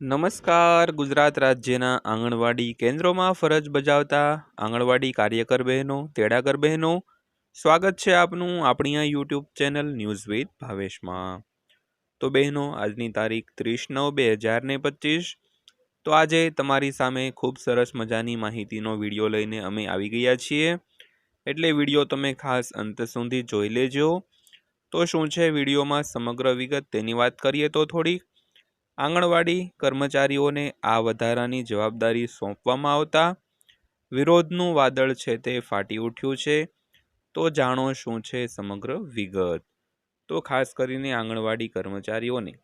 નમસ્કાર. ગુજરાત રાજ્યના આંગણવાડી કેન્દ્રોમાં ફરજ બજાવતા આંગણવાડી કાર્યકર બહેનો, તેડાગર બહેનો, સ્વાગત છે આપનું આપણી આ યુટ્યુબ ચેનલ ન્યૂઝ વિથ ભાવેશમાં. તો બહેનો, આજની તારીખ 30/9/2025. તો આજે તમારી સામે ખૂબ સરસ મજાની માહિતીનો વિડીયો લઈને અમે આવી ગયા છીએ, એટલે વિડીયો તમે ખાસ અંત સુધી જોઈ લેજો. તો શું છે વિડીયોમાં સમગ્ર વિગત તેની વાત કરીએ તો થોડીક આંગણવાડી કર્મચારીઓને આ વધારાની જવાબદારી સોંપવામાં આવતા વિરોધનું વાદળ છે તે ફાટી ઉઠ્યું છે. તો જાણો શું છે સમગ્ર વિગત. તો ખાસ કરીને આંગણવાડી કર્મચારીઓને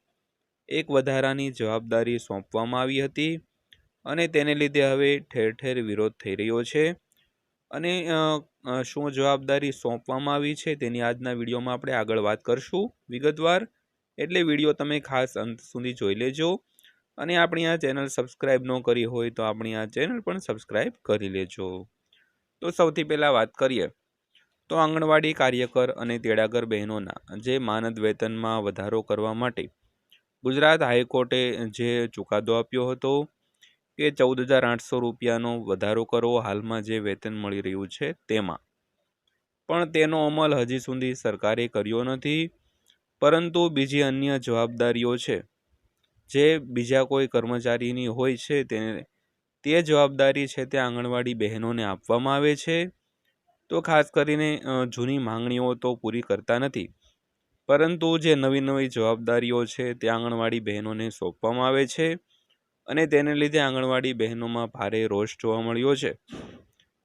એક વધારાની જવાબદારી સોંપવામાં આવી હતી અને તેને લીધે હવે ઠેર ઠેર વિરોધ થઈ રહ્યો છે. અને શું જવાબદારી સોંપવામાં આવી છે તેની આજના વિડીયોમાં આપણે આગળ વાત કરશું વિગતવાર, એટલે વિડીયો તમે ખાસ અંત સુધી જોઈ લેજો. અને આપણી આ ચેનલ સબસ્ક્રાઈબ ન કરી હોય તો આપણી આ ચેનલ પણ સબસ્ક્રાઈબ કરી લેજો. તો સૌથી પહેલાં વાત કરીએ તો આંગણવાડી કાર્યકર અને તેડાગર બહેનોના જે માનદ વેતનમાં વધારો કરવા માટે ગુજરાત હાઈકોર્ટે જે ચુકાદો આપ્યો હતો કે 14,800 રૂપિયાનો વધારો કરવો હાલમાં જે વેતન મળી રહ્યું છે તેમાં, પણ તેનો અમલ હજી સુધી સરકારે કર્યો નથી. પરંતુ બીજી અન્ય જવાબદારીઓ છે જે બીજા કોઈ કર્મચારીની હોય છે તે જવાબદારી છે તે આંગણવાડી બહેનોને આપવામાં આવે છે. તો ખાસ કરીને જૂની માંગણીઓ તો પૂરી કરતા નથી, પરંતુ જે નવી નવી જવાબદારીઓ છે તે આંગણવાડી બહેનોને સોંપવામાં આવે છે અને તેને લીધે આંગણવાડી બહેનોમાં ભારે રોષ જોવા મળ્યો છે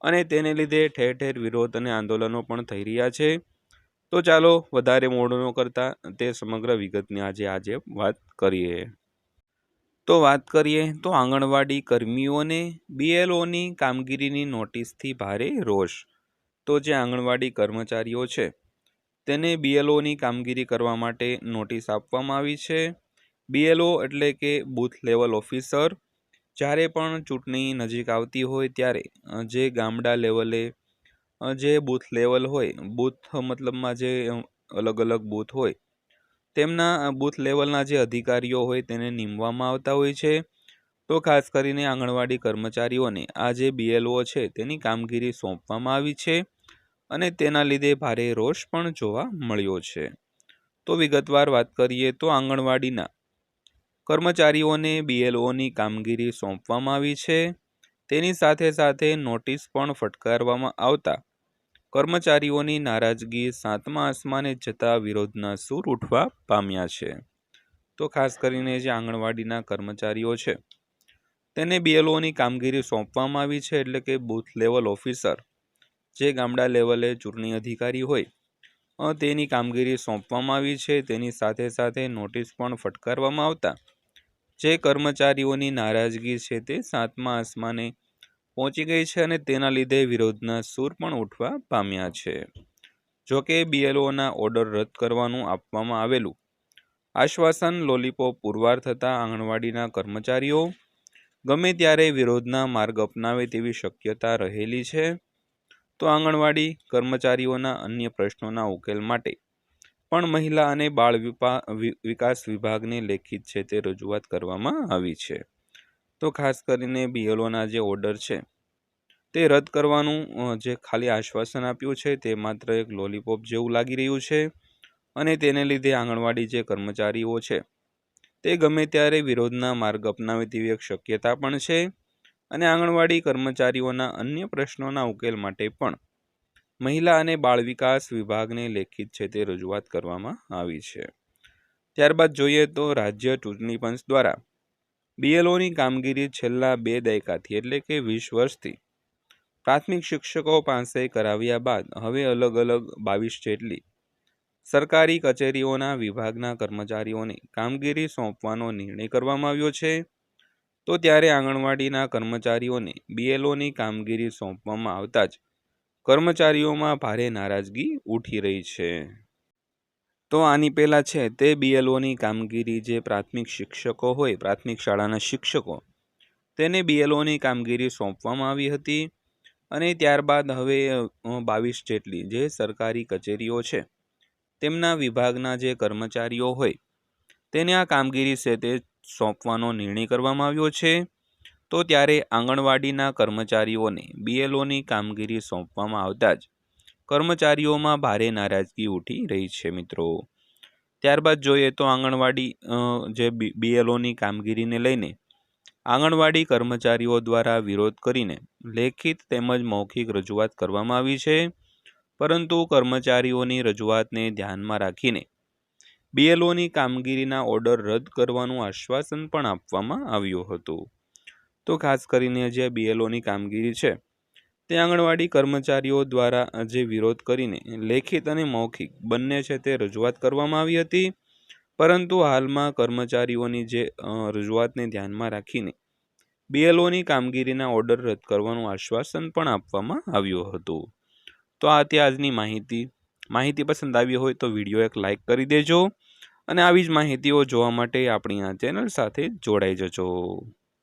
અને તેને લીધે ઠેર ઠેર વિરોધ અને આંદોલનો પણ થઈ રહ્યા છે. તો ચાલો વધારે મોડું ન કરતા તે સમગ્ર વિગતની આજે વાત કરીએ. તો વાત કરીએ તો આંગણવાડી કર્મીઓને BLOની કામગીરીની નોટિસથી ભારે રોષ. તો જે આંગણવાડી કર્મચારીઓ છે તેને BLOની કામગીરી કરવા માટે નોટિસ આપવામાં આવી છે. BLO એટલે કે બૂથ લેવલ ઓફિસર. જ્યારે પણ ચૂંટણી નજીક આવતી હોય ત્યારે જે ગામડા લેવલે જે બૂથ લેવલ હોય, બૂથ મતલબમાં જે અલગ અલગ બૂથ હોય તેમના બૂથ લેવલના જે અધિકારીઓ હોય તેને નીમવામાં આવતા હોય છે. તો ખાસ કરીને આંગણવાડી કર્મચારીઓને આ જે BLO છે તેની કામગીરી સોંપવામાં આવી છે અને તેના લીધે ભારે રોષ પણ જોવા મળ્યો છે. તો વિગતવાર વાત કરીએ તો આંગણવાડીના કર્મચારીઓને BLOની કામગીરી સોંપવામાં આવી છે. તેની સાથે સાથે નોટિસ પણ ફટકારવામાં આવતા કર્મચારીઓની નારાજગી સાતમા આસમાને જતા વિરોધના સૂર ઉઠવા પામ્યા છે. તો ખાસ કરીને જે આંગણવાડીના કર્મચારીઓ છે તેને BLOની કામગીરી સોંપવામાં આવી છે, એટલે કે બૂથ લેવલ ઓફિસર જે ગામડા લેવલે ચૂંટણી અધિકારી હોય તેની કામગીરી સોંપવામાં આવી છે. તેની સાથે સાથે નોટિસ પણ ફટકારવામાં આવતા જે કર્મચારીઓની નારાજગી છે તે સાતમા આસમાને પહોંચી ગઈ છે અને તેના લીધે વિરોધના સૂર પણ ઉઠવા પામ્યા છે. જોકે BLOના ઓર્ડર રદ કરવાનું આપવામાં આવેલું આશ્વાસન લોલીપોપ પુરવાર થતાં આંગણવાડીના કર્મચારીઓ ગમે ત્યારે વિરોધના માર્ગ અપનાવે તેવી શક્યતા રહેલી છે. તો આંગણવાડી કર્મચારીઓના અન્ય પ્રશ્નોના ઉકેલ માટે પણ મહિલા અને બાળ વિકાસ વિભાગને લેખિત છે તે રજૂઆત કરવામાં આવી છે. તો ખાસ કરીને BLOના જે ઓર્ડર છે તે રદ કરવાનું જે ખાલી આશ્વાસન આપ્યું છે તે માત્ર એક લોલીપોપ જેવું લાગી રહ્યું છે અને તેને લીધે આંગણવાડી જે કર્મચારીઓ છે તે ગમે ત્યારે વિરોધના માર્ગ અપનાવે તેવી એક શક્યતા પણ છે અને આંગણવાડી કર્મચારીઓના અન્ય પ્રશ્નોના ઉકેલ માટે પણ મહિલા અને બાળ વિકાસ વિભાગને લેખિત છે તે રજૂઆત કરવામાં આવી છે. ત્યારબાદ જોઈએ તો રાજ્ય ચૂંટણી પંચ દ્વારા BLOની કામગીરી છેલ્લા 2 દાયકાથી એટલે કે 20 વર્ષથી પ્રાથમિક શિક્ષકો પાસે કરાવ્યા બાદ હવે અલગ અલગ 22 જેટલી સરકારી કચેરીઓના વિભાગના કર્મચારીઓને કામગીરી સોંપવાનો નિર્ણય કરવામાં આવ્યો છે. તો ત્યારે આંગણવાડીના કર્મચારીઓને BLOની કામગીરી સોંપવામાં આવતા જ કર્મચારીઓમાં ભારે નારાજગી ઉઠી રહી છે. તો આની પહેલાં છે તે BLOની કામગીરી જે પ્રાથમિક શિક્ષકો હોય, પ્રાથમિક શાળાના શિક્ષકો તેને BLOની કામગીરી સોંપવામાં આવી હતી અને ત્યારબાદ હવે 22 જેટલી જે સરકારી કચેરીઓ છે તેમના વિભાગના જે કર્મચારીઓ હોય તેને આ કામગીરી છે તે સોંપવાનો નિર્ણય કરવામાં આવ્યો છે. તો ત્યારે આંગણવાડીના કર્મચારીઓને BLOની કામગીરી સોંપવામાં આવતા જ કર્મચારીઓમાં ભારે નારાજગી ઉઠી રહી છે મિત્રો. ત્યારબાદ જોઈએ તો આંગણવાડી જે BLOની કામગીરીને લઈને આંગણવાડી કર્મચારીઓ દ્વારા વિરોધ કરીને લેખિત તેમજ મૌખિક રજૂઆત કરવામાં આવી છે. પરંતુ કર્મચારીઓની રજૂઆતને ધ્યાનમાં રાખીને BLOની કામગીરીના ઓર્ડર રદ કરવાનું આશ્વાસન પણ આપવામાં આવ્યું હતું. તો ખાસ કરીને જે BLOની કામગીરી છે તે આંગણવાડી કર્મચારીઓ દ્વારા જે વિરોધ કરીને લેખિત અને મૌખિક બંને છે તે રજૂઆત કરવામાં આવી હતી. પરંતુ હાલમાં કર્મચારીઓની જે રજૂઆતને ધ્યાનમાં રાખીને BLOની કામગીરીના ઓર્ડર રદ કરવાનું આશ્વાસન પણ આપવામાં આવ્યું હતું. તો આ હતી આજની માહિતી પસંદ આવી હોય તો વિડીયો એક લાઇક કરી દેજો અને આવી જ માહિતીઓ જોવા માટે આપણી આ ચેનલ સાથે જોડાઈ જજો.